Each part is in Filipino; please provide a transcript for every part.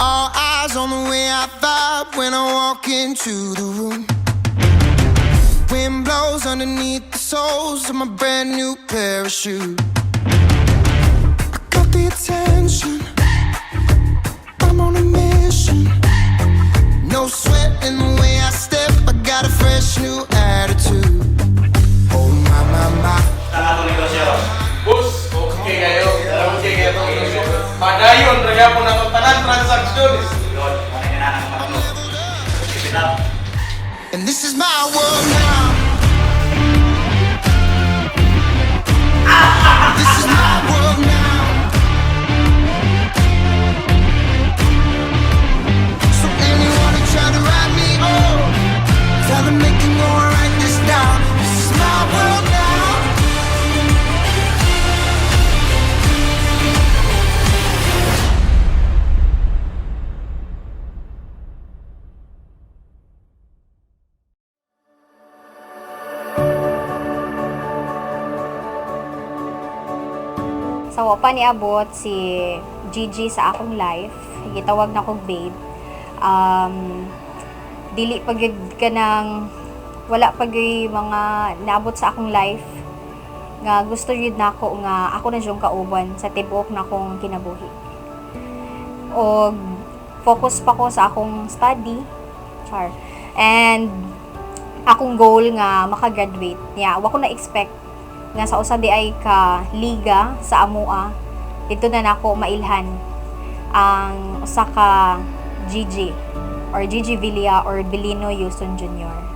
All eyes on the way I vibe when I walk into the room. Wind blows underneath the soles of my brand new pair of shoes. I got the attention, I'm on a mission. No sweat in the way I step, I got a fresh new attitude. Oh my. Tanah negosyo. Bus, oke kayo. Oke kayo itong negosyo. Padayon, rega po na itong tanan transaksyon. Lord, ano yung nanang matulog? Keep it up. And this is my world now. This is my world now. So anyone who try to write me off, tell them they can go and write this down. This is my world now. So, pa niabot si Gigi sa akong life, gitawag na kong babe. Dili pag ka nang wala pag mga naabot sa akong life nga gusto yun na ako nga ako na siyang kauban sa tibok na akong kinabuhi. O focus pa ko sa akong study, and akong goal nga makagraduate niya. Wa ko na expect nga sa usa di ay ka liga sa amua dito na nako mailhan ang usa ka Gigi or Gigi Villa or Belino Yuson Jr.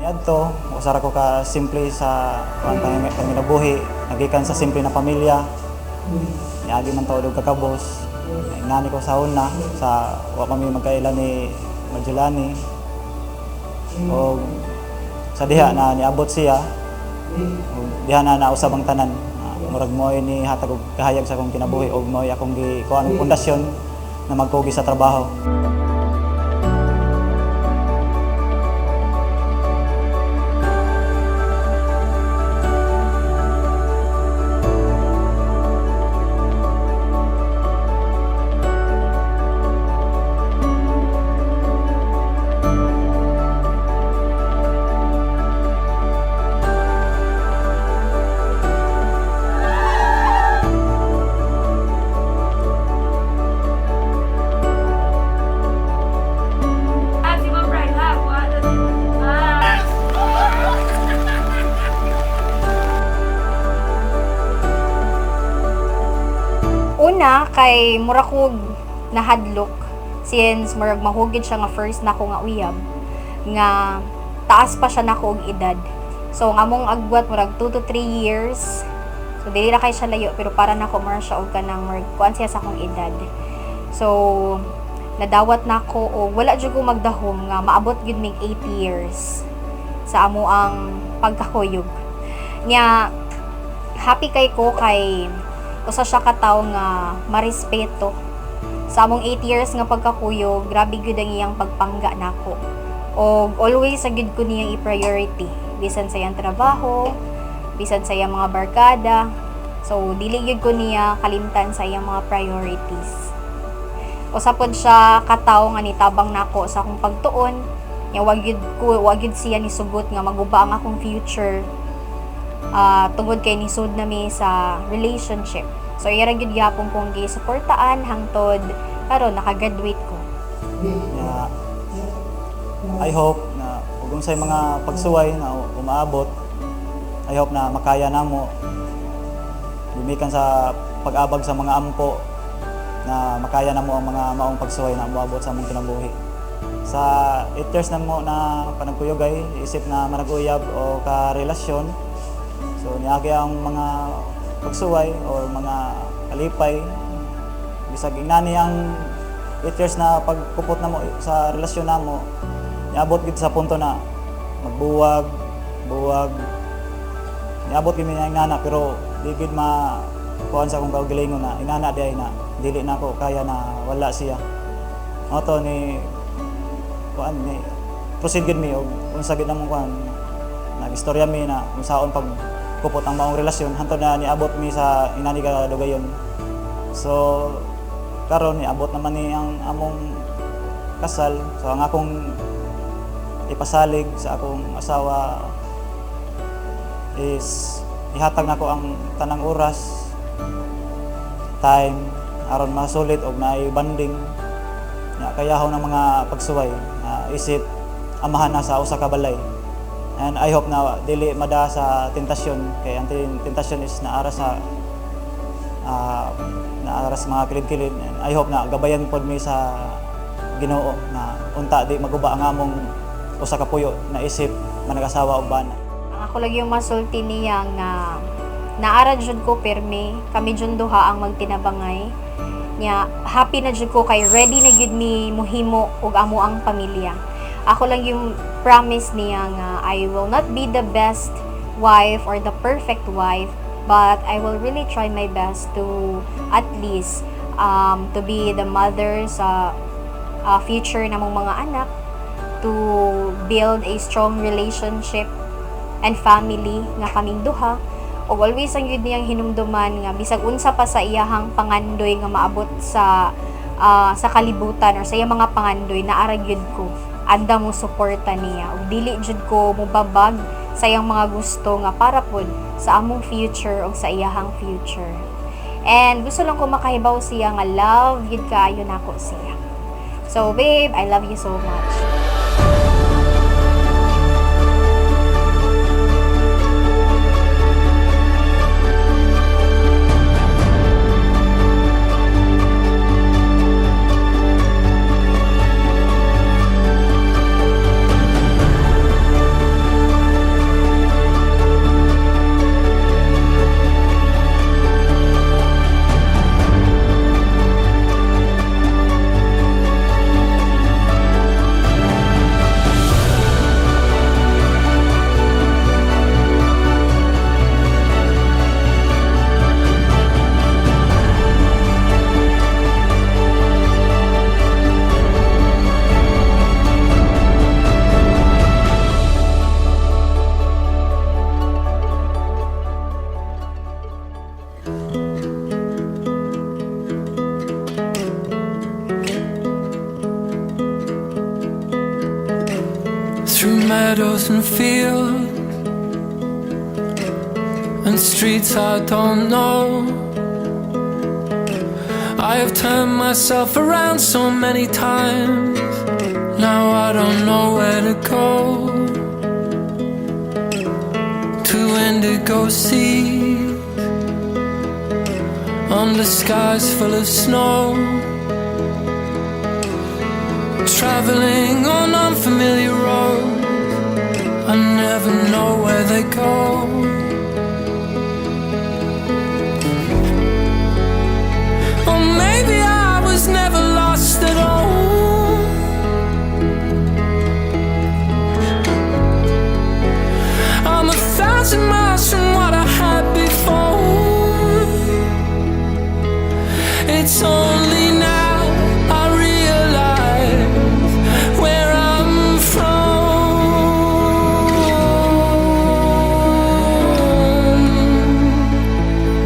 Adto, usara ko ka simple sa panginabuhi, nagikan sa simple na pamilya. Niagi man tawag og kakabos. Ingani ko sa una sa wa kami magkaila ni Majulani. O sa diha na niabot siya. Diha na nausab ang tanan. Murag mo ni hatag og kahayag sa akong kinabuhi og mo akong gikuan pundasyon na magkugi sa trabaho. Una kay murakog nahadlok since murag mahugid siya nga first nako nga uyab nga taas pa siya nako og edad. So ngamong agwat murag 2 to 3 years. So dili ra kay siya layo pero para nako mar siya og kanang murag kuan siya sa akong edad. So nadawat nako og wala jud ko magdahom nga maabot gyud mig 8 years sa amo ang pagkakuyog. Nya happy kay ko kay usa siya ka tawo nga marespeto sa among 8 years nga pagkakuyog. Grabe gyud ang iyang pagpangga nako og always sa gyud ko niyang i-priority bisan sa iyang trabaho, bisan sa iyang mga barkada. So dili gyud ko niya kalimtan sa iyang mga priorities. Usa pod siya ka tawo nga nitabang nako sa akong pagtuon. Nya wag gyud siya ni sugot nga maguba ang akong future tungod kay nisud nami sa relationship. So ira gyud gyapon kong gi-suportaan hangtod karon naka-graduate ko. I hope na ug unsay mga pagsuway na umaabot, I hope na makaya namo gumikan sa pag-abag sa mga ampo na makaya namo ang mga maong pagsuway na moabot sa among kinabuhi. Sa 8 years na mo na panagkuyogay, isip na managuyab o ka-relasyon. So niagi ang mga pagsuway o mga kalipay. Bisag inani ang 8 years na pagkupot na mo sa relasyon na mo, niabot gid sa punto na magbuwag, niabot gid niya ang nana pero di gid kuan sa akong kaugalingon na inana di ay na dili na ako kaya na wala siya. Mo to ni kuan ni proceed gid mi og unsa gid namong kuan nagistorya mi na kung saon pag kupot ang maong relasyon hantod na niabot mi sa inani ka dugayon. So karon niabot naman ni ang among kasal. So ang akong ipasalig sa akong asawa is ihatag nako ang tanang oras, time aron masulit og naay banding na kayahon ng mga pagsuway na isip amahan na sa usa ka balay. And I hope na dili mada sa tentasyon kay ang tentasyon is naara sa mga kilid-kilid. And I hope na gabayan pod mi sa Ginoo na unta di maguba ang among usa ka puyo na isip manag-asawa og bana. Ang ako lagi yung masulti niya nga naara jud ko permi, kami jud duha ang magtinabangay. Nya happy na jud ko kay ready na gid mi mohimo og amo ang pamilya. Ako lang yung promise niya nga I will not be the best wife or the perfect wife, but I will really try my best to at least to be the mother sa future namong mga anak, to build a strong relationship and family nga kaming duha. O always ang yun niyang hinumduman nga bisag unsa pa sa iyahang pangandoy nga maabot sa kalibutan or sa iyang mga pangandoy naara gyud ko anda mo suporta niya ug dili jud ko mubabag sa iyang mga gusto nga para pod sa among future ug sa iyahang future. And gusto lang ko makahibaw siya nga love yun kaayo nako siya. So babe, I love you so much. Through meadows and fields and streets I don't know, I have turned myself around so many times. Now I don't know where to go. To indigo seas under skies full of snow, traveling on unfamiliar roads, I never know where they go. Or maybe I was never lost at all. I'm 1,000 miles from what I had before. It's only now I realize where I'm from.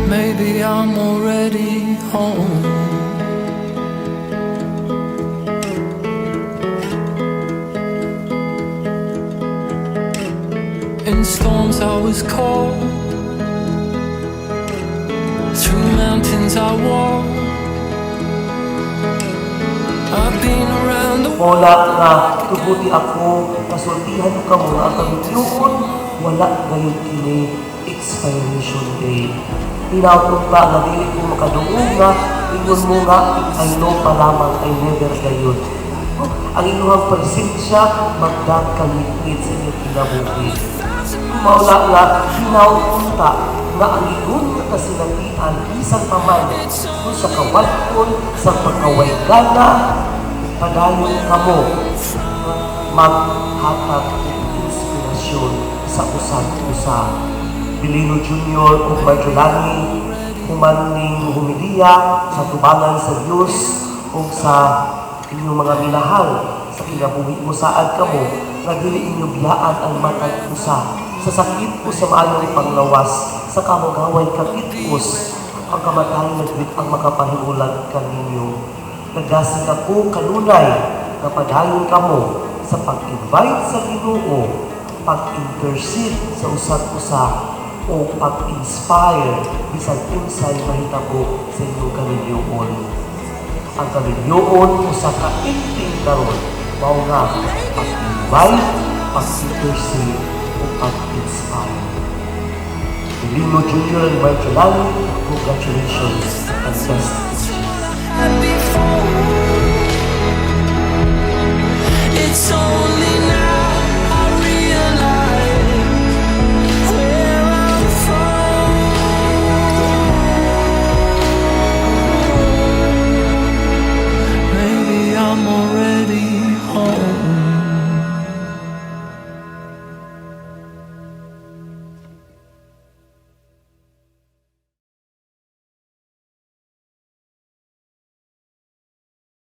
Maybe I'm already home. In storms I was caught, through mountains I walked. I've been around the world. Wala nga, tubuti ako, pasultihan ka mo ang kamitiyon, wala gayon kini expiration date. Tinawag ka na dili ko makaduong nga, ingon mo nga, I know pa lamang, I never gayon. Ang inyong presensya, magdag kamit sa inyong kinabuhi. Maula nga, hinaupunta nga ang iyon nga kasinatian, isang paman, kung sa kawaton, sa pagkawaygana, padayon ka mo maghatag inspirasyon sa usan-usa. Pilino Jr. o Marjolani, human ning humiliya sa tubangan sa Dios o sa inyong mga minahal sa kinabuhi mo saad kamo nga dili inyo biyaan ang matag usa sa sakit o sa maayong panglawas sa kamagaway kakitkos ang kamatayon nagwit ang makapahimulag kaninyo. Nagasig ako kanunay na padayon kamo sa pag-invite sa Ginoo, pag-intercede sa usa-usa o pag-inspire bisan unsay mahitabo sa inyong kaminyoon. Ang kaminyoon usa ka inting karon mao nga pag-invite, pag-intercede o pag-inspire. Limo Junior and Marcelani, congratulations and best wishes. It's only